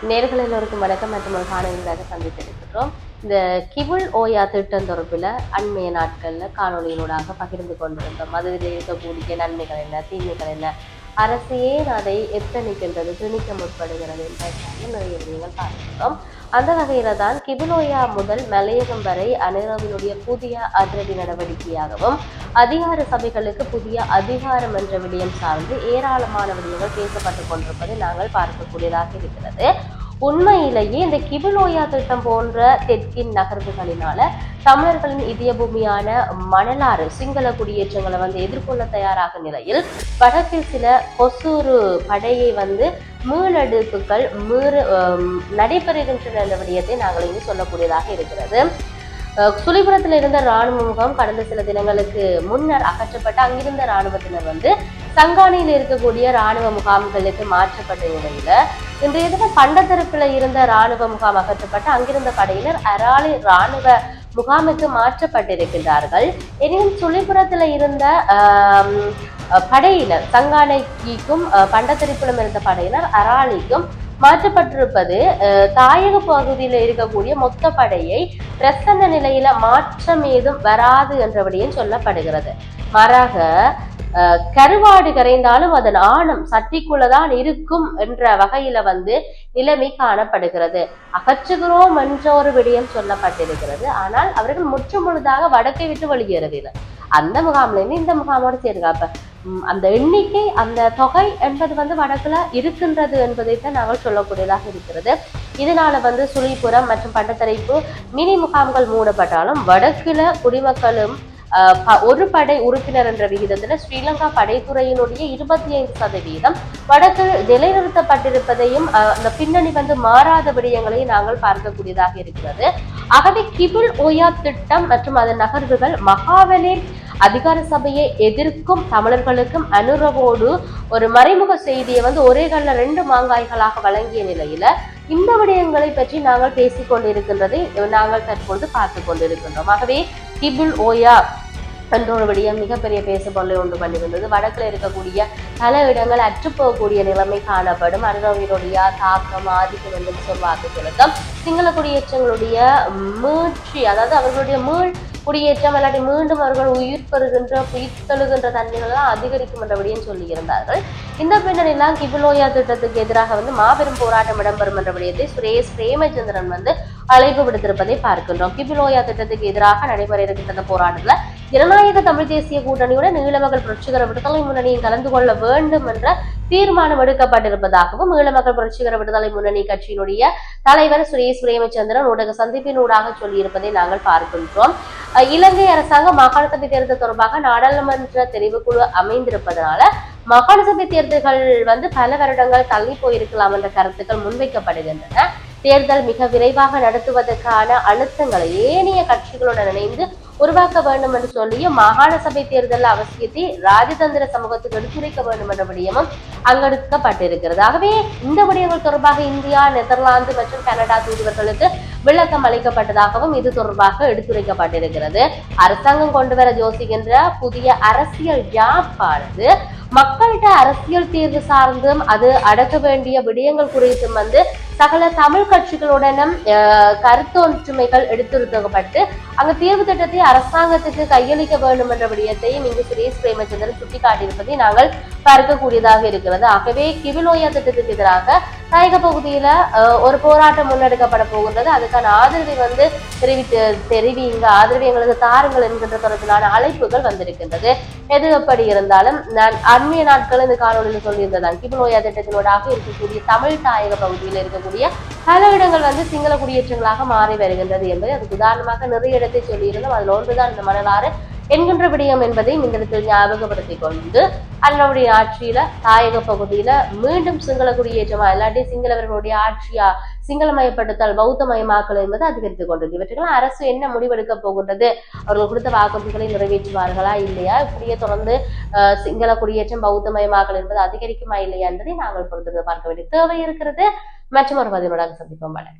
நேர்கள் எல்லோருக்கும் வணக்கம் மற்றும் ஒரு காணொலியாக சந்தித்திருக்கிறோம். இந்த கிபுல் ஓயா திட்டம் தொடர்பில் அண்மைய நாட்கள்ல காணொலியினூடாக பகிர்ந்து கொண்டிருந்தோம். அதில் இருக்கக்கூடிய நன்மைகள் என்ன, தீமைகள் என்ன, அரசு ஏன் அதை எத்தனிக்கின்றது, திணிக்க முற்படுகிறது என்ற நிறைய விஷயங்கள் பார்க்கிறோம். அந்த வகையில தான் கிபுலோயா முதல் மலையகம் வரை அனைரோவினுடைய புதிய அதிரடி நடவடிக்கையாகவும் அதிகார சபைகளுக்கு புதிய அதிகாரம் என்ற விடயம் சார்ந்து ஏராளமான விடயங்கள் பேசப்பட்டுக் கொண்டிருப்பதை நாங்கள் பார்க்கக்கூடியதாக இருக்கிறது. உண்மையிலேயே இந்த கிபுலோயா திட்டம் போன்ற தெற்கின் நகர்வுகளினால தமிழர்களின் இதய பூமியான மணலாறு சிங்கள குடியேற்றங்களை எதிர்கொள்ள தயாராக நிலையில் வடக்கில் சில கொசூரு படையை மீளெடுப்புகள் நடைபெறுகின்றன என்ற விடயத்தை நாங்கள் இங்கு சொல்லக்கூடியதாக இருக்கிறது. சுழிபுரத்தில் இருந்த இராணுவ முகாம் கடந்த சில தினங்களுக்கு முன்னர் அகற்றப்பட்டு அங்கிருந்த இராணுவத்தினர் சங்கானையில் இருக்கக்கூடிய இராணுவ முகாம்களுக்கு மாற்றப்பட்ட நிலையில இன்றைய தினம் பண்டத்தரப்புல இருந்த இராணுவ முகாம் அகற்றப்பட்டு அங்கிருந்த படையினர் அராலி இராணுவ முகாமுக்கு மாற்றப்பட்டிருக்கின்றார்கள். எனினும் சுழிபுரத்துல இருந்த படையினர் சங்கானைக்கும் பண்டத்தரிப்பிலும் இருந்த படையினர் அராலிக்கும் மாற்றப்பட்டிருப்பது தாயக பகுதியில் இருக்கக்கூடிய மொத்த படையை பிரசன்ன நிலையில மாற்றம் ஏதும் வராது என்றபடியும் சொல்லப்படுகிறது. மாறாக கருவாடு கரைந்தாலும் அதன் ஆணம் சட்டிக்குள்ளதான் இருக்கும் என்ற வகையில நிலைமை காணப்படுகிறது. அகற்றுகிறோம் என்ற ஒரு விடயம் சொல்லப்பட்டிருக்கிறது. ஆனால் அவர்கள் முற்று முழுதாக வடக்கை விட்டு வெளியேறவில்லை. அந்த முகாம்ல இருந்து இந்த முகாமோடு சேர்க்காப்ப அந்த எண்ணிக்கை, அந்த தொகை என்பது வடக்குல இருக்கின்றது என்பதைத்தான் நாங்கள் சொல்லக்கூடியதாக இருக்கிறது. இதனால சுழிபுரம் மற்றும் பண்டத்தரைப்பு மினி முகாம்கள் மூடப்பட்டாலும் வடக்குல குடிமக்களும் ஒரு படை உறுப்பினர் என்ற விகிதத்துல ஸ்ரீலங்கா படைத்துறையினுடைய 25% வடக்கில் நிலைநிறுத்தப்பட்டிருப்பதையும் அந்த பின்னணி மாறாத விடயங்களையும் நாங்கள் பார்க்கக்கூடியதாக இருக்கிறது. ஆகவே கிபுல் ஓயா திட்டம் மற்றும் அதன் நகர்வுகள் மகாவலி அதிகார சபையை எதிர்க்கும் தமிழர்களுக்கும் அனுரவோடு ஒரு மறைமுக செய்தியை ஒரே கல்ல 2 மாங்காய்களாக வழங்கிய நிலையில இந்த விடயங்களை பற்றி நாங்கள் பேசிக் கொண்டிருக்கின்றதை நாங்கள் தற்பொழுது பார்த்து கொண்டிருக்கின்றோம். ஆகவே கிபுல் ஓயா என்ற ஒரு விடயம் மிகப்பெரிய பேசுபொருளை உண்டு பண்ணியிருந்தது. வடக்கில் இருக்கக்கூடிய பல இடங்கள் அற்றுப்போகக்கூடிய நிலைமை காணப்படும். அனுரவினுடைய தாக்கம் ஆதிக்கம் என்று சொல்வாக்கு செலுத்தம் சிங்கள குடியேற்றங்களுடைய மீட்சி, அதாவது அவர்களுடைய குடியேற்றம் இல்லாட்டி மீண்டும் அவர்கள் உயிர் தழுகின்ற தன்மைகள் எல்லாம் அதிகரிக்கும் என்றபடியும் சொல்லி இருந்தார்கள். இந்த பின்னணியெல்லாம் கிபுலோயா திட்டத்துக்கு எதிராக மாபெரும் போராட்டம் இடம்பெறும் என்ற விடயத்தை சுரேஷ் பிரேமச்சந்திரன் அழைப்பு விடுத்திருப்பதை பார்க்கின்றோம். கிபுலோயா திட்டத்துக்கு எதிராக நடைபெற இருக்கின்ற போராட்டத்துல ஜனநாயக தமிழ் தேசிய கூட்டணியுடன் ஈழமக்கள் புரட்சிகர விடுதலை முன்னணியும் கலந்து கொள்ள வேண்டும் என்ற தீர்மானம் எடுக்கப்பட்டிருப்பதாகவும் ஈழமக்கள் புரட்சிகர விடுதலை முன்னணி கட்சியினுடைய தலைவர் சுரேஷ் பிரேமச்சந்திரன் ஊடக சந்திப்பினூடாக சொல்லியிருப்பதை நாங்கள் பார்க்கின்றோம். இலங்கை அரசாங்கம் மாகாண சபை தேர்தல் தொடர்பாக நாடாளுமன்ற தெரிவுக்குழு அமைந்திருப்பதனால மாகாண சபை தேர்தல்கள் பல வருடங்கள் தள்ளி போயிருக்கலாம் என்ற கருத்துக்கள் முன்வைக்கப்படுகின்றன. தேர்தல் மிக விரைவாக நடத்துவதற்கான அழுத்தங்களை ஏனைய கட்சிகளுடன் இணைந்து உருவாக்க வேண்டும் என்று சொல்லியும் மாகாண சபை தேர்தல் அவசியத்தை ராஜதந்திர சமூகத்துக்கு எடுத்துரைக்க வேண்டும் என்ற விடயமும் அங்கெடுக்கப்பட்டிருக்கிறது. ஆகவே இந்த விடயங்கள் தொடர்பாக இந்தியா, நெதர்லாந்து மற்றும் கனடா தூதுவர்களுக்கு விளக்கம் அளிக்கப்பட்டதாகவும் இது தொடர்பாக எடுத்துரைக்கப்பட்டிருக்கிறது. அரசாங்கம் கொண்டு வர யோசிக்கின்ற புதிய அரசியல் யாப்பானது மக்கள்கிட்ட அரசியல் தீர்வு சார்ந்தும் அது அடக்க வேண்டிய விடயங்கள் குறித்தும் சகல தமிழ் கட்சிகளுடனும் கருத்தொற்றுமைகள் எடுத்துரைக்கப்பட்டு அங்கு தீர்வு திட்டத்தை அரசாங்கத்துக்கு கையளிக்க வேண்டும் என்ற விடயத்தையும் இங்கு சுரேஷ் பிரேமச்சந்திரன் சுட்டிக்காட்டியிருப்பதை நாங்கள் பார்க்கக்கூடியதாக இருக்கிறது. ஆகவே கிபுலோயா திட்டத்துக்கு எதிராக தாயக பகுதியில ஒரு போராட்டம் முன்னெடுக்கப்பட போகின்றது. அதுக்கான ஆதரவை தெரிவிங்க, ஆதரவை எங்களுக்கு தாருங்கள் என்கின்ற தொடர்பிலான அழைப்புகள் வந்திருக்கின்றது. எது எப்படி இருந்தாலும் நான் அண்மைய நாட்கள் இந்த காணொலியில் சொல்லியிருந்ததான் கிபுலோயா திட்டத்தினோடாக இருக்கக்கூடிய தமிழ் தாயக பகுதியில் இருக்கக்கூடிய பல இடங்கள் சிங்கள குடியேற்றங்களாக மாறி வருகின்றது என்பதை அதுக்கு உதாரணமாக நிறைய இடத்தை சொல்லியிருந்தோம். அதில் ஒன்றுதான் இந்த மணலாறு என்கின்ற விடயம் என்பதையும் இந்த இடத்தில் ஞாபகப்படுத்திக் கொண்டு அண்ணனுடைய ஆட்சியில தாயக பகுதியில மீண்டும் சிங்கள குடியேற்றமா இல்லாட்டி சிங்களவர்களுடைய ஆட்சியா சிங்களமயப்படுத்தல் பௌத்தமயமாக்கல் என்பது அதிகரித்துக் கொண்டது. இவற்றுக்கெல்லாம் அரசு என்ன முடிவெடுக்க போகின்றது, அவர்கள் கொடுத்த வாக்குறுதிகளை நிறைவேற்றுவார்களா இல்லையா, இப்படியே தொடர்ந்து சிங்கள குடியேற்றம் பௌத்தமயமாக்கல் என்பது அதிகரிக்குமா இல்லையா என்பதை நாங்கள் பொறுத்திருந்து பார்க்க வேண்டிய தேவை இருக்கிறது. மற்றும் ஒரு பதினோடாக சந்திப்போம். வணக்கம்.